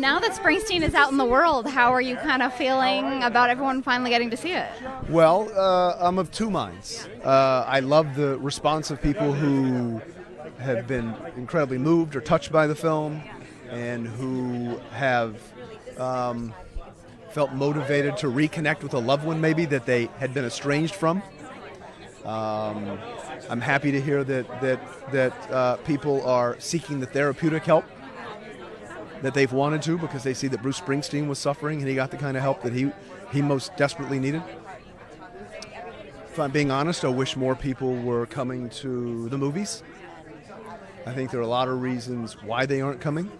now that Springsteen is out in the world, how are you kind of feeling about everyone finally getting to see it? Well, I'm of two minds. I love the response of people who have been incredibly moved or touched by the film and who have felt motivated to reconnect with a loved one maybe that they had been estranged from. I'm happy to hear that people are seeking the therapeutic help that they've wanted to because they see that Bruce Springsteen was suffering and he got the kind of help that he most desperately needed. If I'm being honest, I wish more people were coming to the movies. I think there are a lot of reasons why they aren't coming,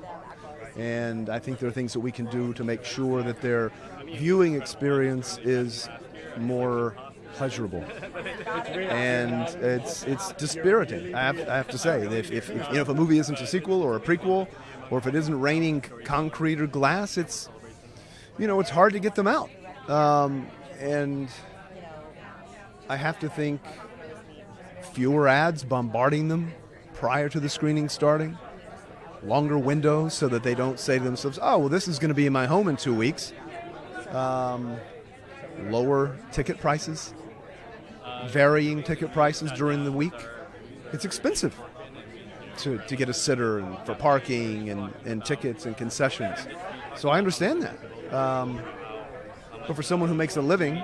and I think there are things that we can do to make sure that their viewing experience is more pleasurable. And it's dispiriting, I have to say. If a movie isn't a sequel or a prequel, or if it isn't raining concrete or glass, it's hard to get them out. And I have to think fewer ads bombarding them prior to the screening starting, longer windows so that they don't say to themselves, oh, well, this is going to be in my home in 2 weeks. Lower ticket prices, varying ticket prices during the week. It's expensive to get a sitter and for parking and tickets and concessions. So I understand that. But for someone who makes a living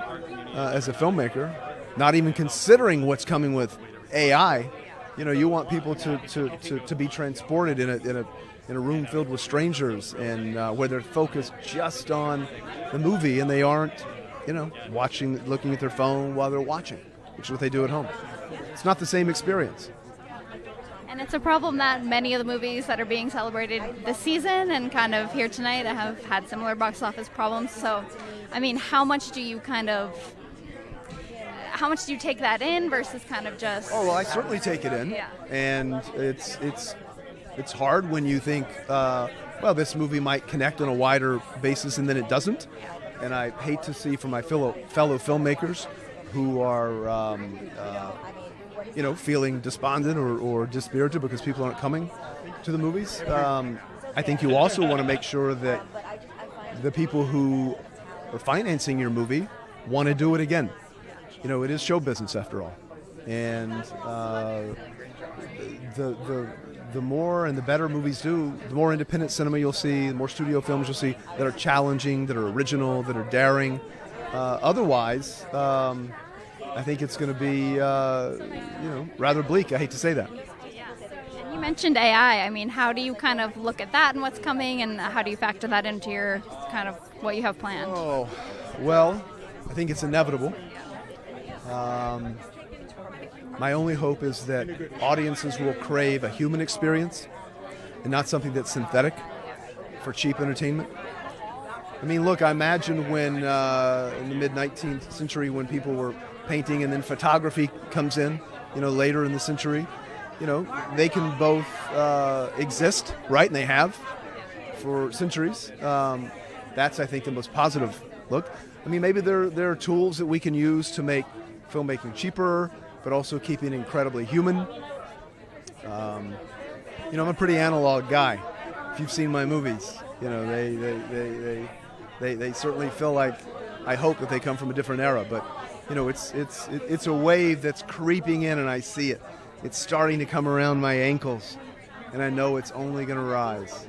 as a filmmaker, not even considering what's coming with AI, you want people to be transported in a room filled with strangers and where they're focused just on the movie and they aren't, looking at their phone while they're watching, which is what they do at home. It's not the same experience. And it's a problem that many of the movies that are being celebrated this season and kind of here tonight have had similar box office problems. So, how much do you take that in versus kind of just... Oh, well, I certainly take it in. Yeah. And it's hard when you think, this movie might connect on a wider basis and then it doesn't. And I hate to see from my fellow filmmakers who are, feeling despondent or dispirited because people aren't coming to the movies. I think you also want to make sure that the people who are financing your movie want to do it again. It is show business after all. And the more and the better movies do, the more independent cinema you'll see, the more studio films you'll see that are challenging, that are original, that are daring. Otherwise, I think it's going to be, rather bleak. I hate to say that. And you mentioned AI. How do you kind of look at that and what's coming, and how do you factor that into your kind of what you have planned? Oh, well, I think it's inevitable. My only hope is that audiences will crave a human experience and not something that's synthetic for cheap entertainment. Look, I imagine when in the mid-19th century when people were painting and then photography comes in, later in the century, they can both exist, right? And they have for centuries. That's, I think, the most positive look. Maybe there are tools that we can use to make filmmaking cheaper, but also keeping it incredibly human. I'm a pretty analog guy. If you've seen my movies, they certainly feel like, I hope that they come from a different era, but it's a wave that's creeping in and I see it. It's starting to come around my ankles and I know it's only going to rise.